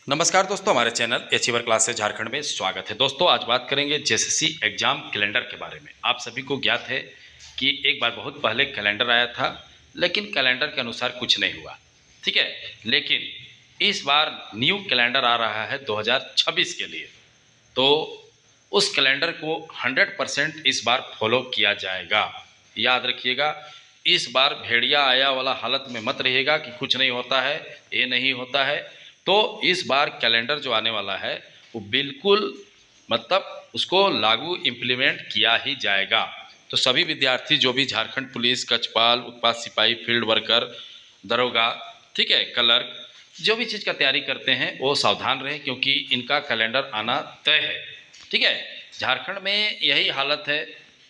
नमस्कार दोस्तों, हमारे चैनल अचीवर क्लासेस झारखंड में स्वागत है। दोस्तों आज बात करेंगे जेएसएससी एग्जाम कैलेंडर के बारे में। आप सभी को ज्ञात है कि एक बार बहुत पहले कैलेंडर आया था, लेकिन कैलेंडर के अनुसार कुछ नहीं हुआ। ठीक है, लेकिन इस बार न्यू कैलेंडर आ रहा है 2026 के लिए। तो उस कैलेंडर को 100% इस बार फॉलो किया जाएगा। याद रखिएगा, इस बार भेड़िया आया वाला हालत में मत रहिएगा कि कुछ नहीं होता है, ये नहीं होता है। तो इस बार कैलेंडर जो आने वाला है वो बिल्कुल मतलब उसको लागू इम्प्लीमेंट किया ही जाएगा। तो सभी विद्यार्थी जो भी झारखंड पुलिस, कक्षपाल, उत्पाद सिपाही, फील्ड वर्कर, दरोगा, ठीक है, क्लर्क, जो भी चीज़ का तैयारी करते हैं वो सावधान रहे, क्योंकि इनका कैलेंडर आना तय है। ठीक है, झारखंड में यही हालत है,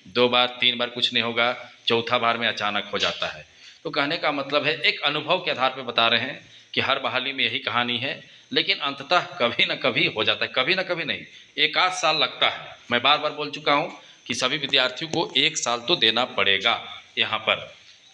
2 बार 3 बार कुछ नहीं होगा, चौथा बार में अचानक हो जाता है। तो कहने का मतलब है, एक अनुभव के आधार पर बता रहे हैं कि हर बहाली में यही कहानी है, लेकिन अंततः कभी ना कभी हो जाता है, कभी ना कभी नहीं, 1 आध साल लगता है। मैं बार बार बोल चुका हूँ कि सभी विद्यार्थियों को 1 साल तो देना पड़ेगा यहाँ पर।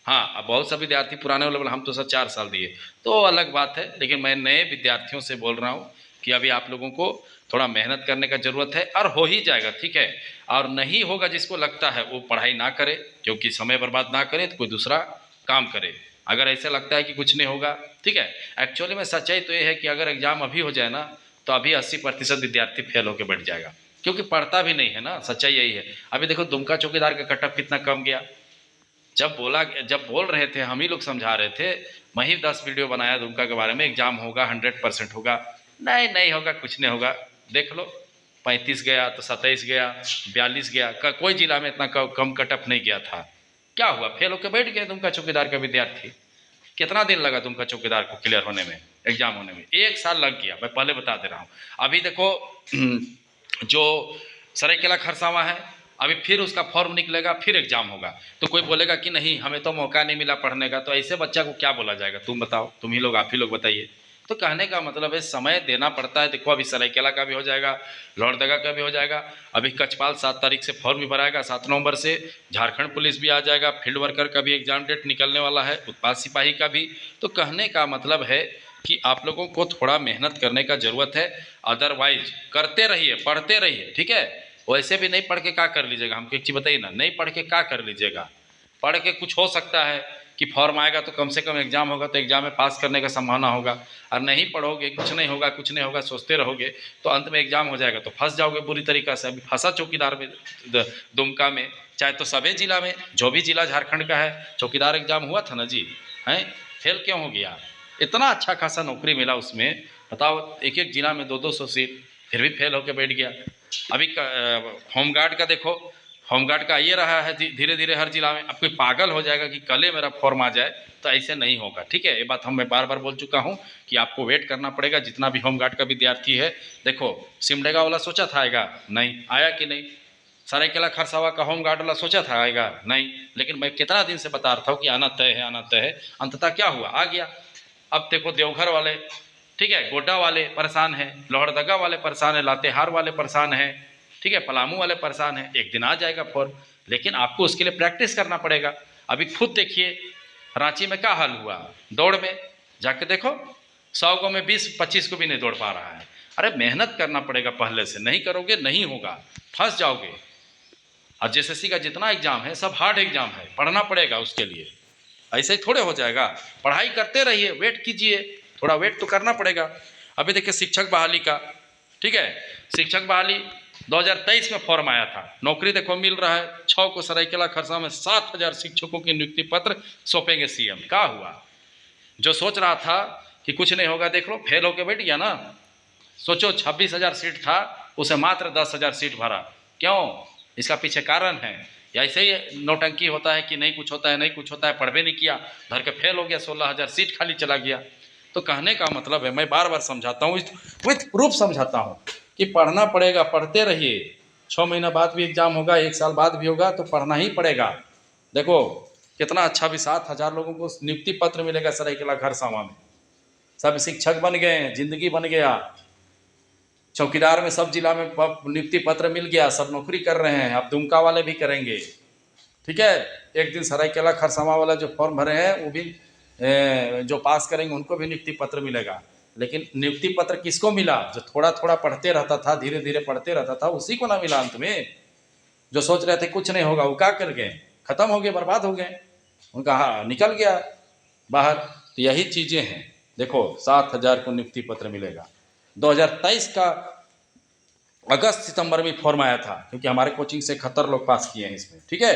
हाँ, अब बहुत से विद्यार्थी पुराने वाले बोले हम तो सर 4 साल दिए, तो अलग बात है। लेकिन मैं नए विद्यार्थियों से बोल रहा हूँ कि अभी आप लोगों को थोड़ा मेहनत करने का ज़रूरत है, और हो ही जाएगा। ठीक है, और नहीं होगा जिसको लगता है वो पढ़ाई ना करे, क्योंकि समय बर्बाद ना करे, तो कोई दूसरा काम करे। अगर ऐसे लगता है कि कुछ नहीं होगा, ठीक है, एक्चुअली में सच्चाई तो ये है कि अगर एग्जाम अभी हो जाए ना, तो अभी 80% विद्यार्थी फेल होकर बैठ जाएगा, क्योंकि पढ़ता भी नहीं है ना। सच्चाई यही है। अभी देखो दुमका चौकीदार का कटअप कितना कम गया। जब बोल रहे थे, हम ही लोग समझा रहे थे, मैं ही 10 वीडियो बनाया दुमका के बारे में, एग्जाम होगा 100% होगा। नहीं, नहीं होगा, कुछ नहीं होगा। देख लो, 35 गया तो 27 गया, 42 गया, कोई जिला में इतना कम कटअप नहीं गया था। क्या हुआ? फेल होकर बैठ गए दुमका चौकीदार का विद्यार्थी। कितना दिन लगा तुमका चौकीदार को क्लियर होने में, एग्जाम होने में? 1 साल लग गया, मैं पहले बता दे रहा हूँ। अभी देखो जो सरायकेला खरसावां है, अभी फिर उसका फॉर्म निकलेगा, फिर एग्जाम होगा। तो कोई बोलेगा कि नहीं हमें तो मौका नहीं मिला पढ़ने का, तो ऐसे बच्चा को क्या बोला जाएगा? तुम बताओ, तुम ही लोग, आप ही लोग बताइए। तो कहने का मतलब है समय देना पड़ता है। देखो अभी सरायकेला का भी हो जाएगा, लोहरदगा का भी हो जाएगा, अभी कक्षपाल 7 तारीख से फॉर्म भी भराएगा, 7 नवंबर से झारखंड पुलिस भी आ जाएगा, फील्ड वर्कर का भी एग्जाम डेट निकलने वाला है, उत्पाद सिपाही का भी। तो कहने का मतलब है कि आप लोगों को थोड़ा मेहनत करने का ज़रूरत है। अदरवाइज करते रहिए, पढ़ते रहिए। ठीक है, वैसे भी नहीं पढ़ के क्या कर लीजिएगा? हमको एक चीज़ बताइए ना, नहीं पढ़ के क्या कर लीजिएगा? पढ़ के कुछ हो सकता है कि फॉर्म आएगा तो कम से कम एग्जाम होगा, तो एग्जाम में पास करने का संभावना होगा। और नहीं पढ़ोगे, कुछ नहीं होगा, कुछ नहीं होगा, सोचते रहोगे, तो अंत में एग्जाम हो जाएगा तो फंस जाओगे बुरी तरीक़ा से। अभी फंसा चौकीदार में, दुमका में, चाहे तो सभी जिला में, जो भी जिला झारखंड का है, चौकीदार एग्जाम हुआ था ना जी, हैं? फेल क्यों हो गया? इतना अच्छा खासा नौकरी मिला उसमें, बताओ, एक एक जिला में 200-200 सीट, फिर भी फेल होकर बैठ गया। अभी होमगार्ड का देखो, होमगार्ड का ये रहा है धीरे धीरे हर जिला में। अब कोई पागल हो जाएगा कि कल ही मेरा फॉर्म आ जाए, तो ऐसे नहीं होगा। ठीक है, ये बात मैं बार बार बोल चुका हूँ कि आपको वेट करना पड़ेगा। जितना भी होमगार्ड का विद्यार्थी है, देखो सिमडेगा वाला सोचा था आएगा, नहीं आया कि नहीं? सरायकेला खरसावा का होमगार्ड वाला सोचा था आएगा, नहीं। लेकिन मैं कितना दिन से बता रहा था कि आना तय है, आना तय है, अंततः क्या हुआ? आ गया। अब देखो देवघर वाले, ठीक है, गोड्डा वाले परेशान हैं, लोहरदगा वाले परेशान हैं, लातेहार वाले परेशान हैं, ठीक है, पलामू वाले परेशान हैं। एक दिन आ जाएगा फॉर्म, लेकिन आपको उसके लिए प्रैक्टिस करना पड़ेगा। अभी खुद देखिए रांची में क्या हाल हुआ, दौड़ में जाके देखो, 100 को में 20-25 को भी नहीं दौड़ पा रहा है। अरे मेहनत करना पड़ेगा, पहले से नहीं करोगे नहीं होगा, फंस जाओगे। अब जेएसएससी का जितना एग्जाम है सब हार्ड एग्जाम है, पढ़ना पड़ेगा उसके लिए, ऐसे ही थोड़े हो जाएगा। पढ़ाई करते रहिए, वेट कीजिए, थोड़ा वेट तो करना पड़ेगा। अभी देखिए शिक्षक बहाली का, ठीक है, शिक्षक बहाली 2023 में फॉर्म आया था, नौकरी देखो मिल रहा है। 6 को सरायकेला खरसा में 7,000 शिक्षकों की नियुक्ति पत्र सौंपेंगे सीएम। क्या हुआ? जो सोच रहा था कि कुछ नहीं होगा, देख लो फेल होकर बैठ गया ना। सोचो 26,000 सीट था, उसे मात्र 10,000 सीट भरा। क्यों? इसका पीछे कारण है, या ऐसे ही नौटंकी होता है कि नहीं कुछ होता है, नहीं कुछ होता है, पढ़वे नहीं किया, धर के फेल हो गया, 16,000 सीट खाली चला गया। तो कहने का मतलब है, मैं बार बार समझाता हूँ, विथ प्रूफ समझाता हूँ कि पढ़ना पड़ेगा, पढ़ते रहिए। 6 महीना बाद भी एग्जाम होगा, 1 साल बाद भी होगा, तो पढ़ना ही पड़ेगा। देखो कितना अच्छा भी, 7,000 लोगों को नियुक्ति पत्र मिलेगा सरायकेला खरसावां में, सब शिक्षक बन गए, जिंदगी बन गया। चौकीदार में सब जिला में नियुक्ति पत्र मिल गया, सब नौकरी कर रहे हैं, अब दुमका वाले भी करेंगे। ठीक है, एक दिन सरायकेला खरसावां वाला जो फॉर्म भरे हैं वो भी जो पास करेंगे उनको भी नियुक्ति पत्र मिलेगा। लेकिन नियुक्ति पत्र किसको मिला? जो थोड़ा थोड़ा पढ़ते रहता था, धीरे धीरे पढ़ते रहता था, उसी को ना मिला अंत में। जो सोच रहे थे कुछ नहीं होगा, वो क्या कर गए? खत्म हो गए, बर्बाद हो गए, उनका निकल गया बाहर। तो यही चीज़ें हैं। देखो 7,000 को नियुक्ति पत्र मिलेगा। 2023 का अगस्त सितंबर में फॉर्म आया था, क्योंकि हमारे कोचिंग से 71 लोग पास किए हैं इसमें, ठीक है।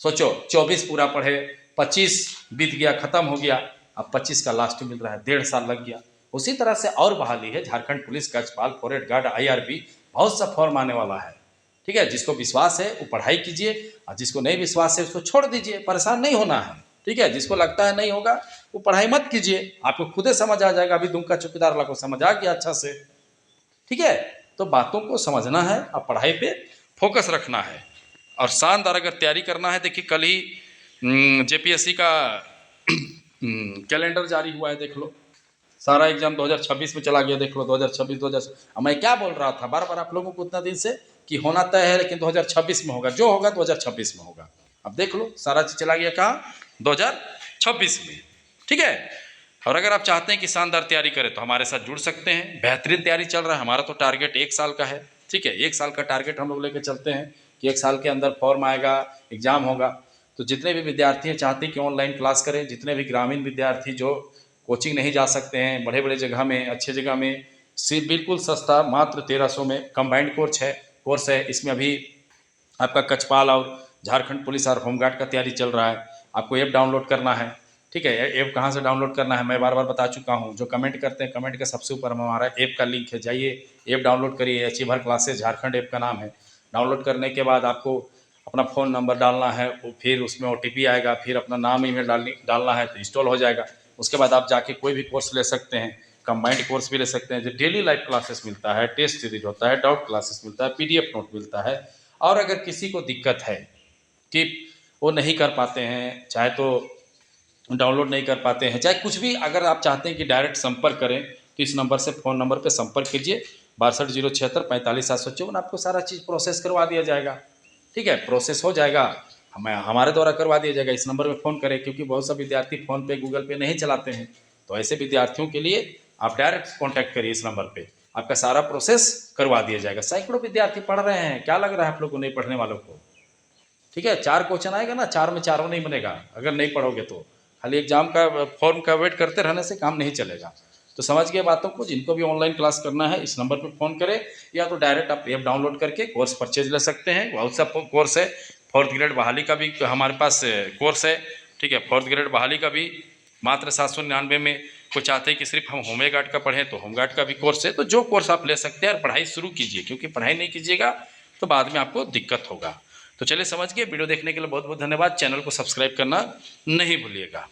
सोचो 24 पूरा पढ़े, 25 बीत गया, खत्म हो गया, अब 25 का लास्ट मिल रहा है, 1.5 साल लग गया। उसी तरह से और बहाली है, झारखंड पुलिस, कक्षपाल, फॉरेस्ट गार्ड, IRB, बहुत सा फॉर्म आने वाला है, ठीक है। जिसको विश्वास है वो पढ़ाई कीजिए, और जिसको नहीं विश्वास है उसको छोड़ दीजिए, परेशान नहीं होना है, ठीक है। जिसको लगता है नहीं होगा वो पढ़ाई मत कीजिए, आपको खुद समझ आ जाएगा। अभी दुमका चौकीदार वाला को समझ आ गया अच्छा से, ठीक है। तो बातों को समझना है और पढ़ाई पे फोकस रखना है, और शानदार अगर तैयारी करना है। देखिए कल ही JPSC का कैलेंडर जारी हुआ है, देख लो। सारा एग्जाम 2026 में चला गया, देख लो 2026 2000। मैं क्या बोल रहा था बार बार आप लोगों को उतना दिन से कि होना तय है, लेकिन 2026 में होगा, जो होगा 2026 में होगा। अब देख लो सारा चीज चला गया कहाँ? 2026 में, ठीक है। और अगर आप चाहते हैं कि शानदार तैयारी करें तो हमारे साथ जुड़ सकते हैं। बेहतरीन तैयारी चल रहा है हमारा, तो टारगेट 1 साल का है, ठीक है। 1 साल का टारगेट हम लोग लेकर चलते हैं कि 1 साल के अंदर फॉर्म आएगा, एग्जाम होगा। तो जितने भी विद्यार्थी चाहते हैं कि ऑनलाइन क्लास करें, जितने भी ग्रामीण विद्यार्थी जो कोचिंग नहीं जा सकते हैं, बड़े बड़े जगह में, अच्छे जगह में, सिर्फ बिल्कुल सस्ता, मात्र 1300 में कंबाइंड कोर्स है। इसमें अभी आपका कक्षपाल और झारखंड पुलिस और होमगार्ड का तैयारी चल रहा है। आपको ऐप डाउनलोड करना है, ठीक है। ऐप कहाँ से डाउनलोड करना है मैं बार बार बता चुका हूँ। जो कमेंट करते हैं, कमेंट के सबसे ऊपर हमारा ऐप का लिंक है, जाइए ऐप डाउनलोड करिए। अचीवर क्लासेस झारखंड ऐप का नाम है। डाउनलोड करने के बाद आपको अपना फ़ोन नंबर डालना है, फिर उसमें OTP आएगा, फिर अपना नाम ईमेल डालना है, तो इंस्टॉल हो जाएगा। उसके बाद आप जाके कोई भी कोर्स ले सकते हैं, कंबाइंड कोर्स भी ले सकते हैं। जो डेली लाइव क्लासेस मिलता है, टेस्ट सीरीज होता है, डाउट क्लासेस मिलता है, PDF नोट मिलता है। और अगर किसी को दिक्कत है कि वो नहीं कर पाते हैं, चाहे तो डाउनलोड नहीं कर पाते हैं, चाहे कुछ भी, अगर आप चाहते हैं कि डायरेक्ट संपर्क करें तो इस नंबर से, फ़ोन नंबर पर संपर्क कीजिए, 62 076 45 754। आपको सारा चीज़ प्रोसेस करवा दिया जाएगा, ठीक है। प्रोसेस हो जाएगा, हमारे द्वारा करवा दिया जाएगा। इस नंबर पे फ़ोन करें, क्योंकि बहुत सा विद्यार्थी फ़ोन पे, गूगल पे नहीं चलाते हैं। तो ऐसे विद्यार्थियों के लिए आप डायरेक्ट कॉन्टैक्ट करिए इस नंबर पे, आपका सारा प्रोसेस करवा दिया जाएगा। सैकड़ों विद्यार्थी पढ़ रहे हैं, क्या लग रहा है आप लोग को नहीं पढ़ने वालों को? ठीक है, 4 क्वेश्चन आएगा ना, 4 में चारों नहीं बनेगा अगर नहीं पढ़ोगे तो। खाली एग्जाम का फॉर्म का वेट करते रहने से काम नहीं चलेगा। तो समझ गए बातों को। जिनको भी ऑनलाइन क्लास करना है इस नंबर पर फ़ोन करें, या तो डायरेक्ट आप ऐप डाउनलोड करके कोर्स परचेज ले सकते हैं। बहुत सा कोर्स है। 4th ग्रेड बहाली का भी हमारे पास कोर्स है, ठीक है। 4th ग्रेड बहाली का भी मात्र 799 में। कोई चाहते हैं कि सिर्फ हम होमगार्ड का पढ़ें तो होमगार्ड का भी कोर्स है। तो जो कोर्स आप ले सकते हैं, और पढ़ाई शुरू कीजिए, क्योंकि पढ़ाई नहीं कीजिएगा तो बाद में आपको दिक्कत होगा। तो चलिए समझ गए। वीडियो देखने के लिए बहुत बहुत धन्यवाद। चैनल को सब्सक्राइब करना नहीं भूलिएगा।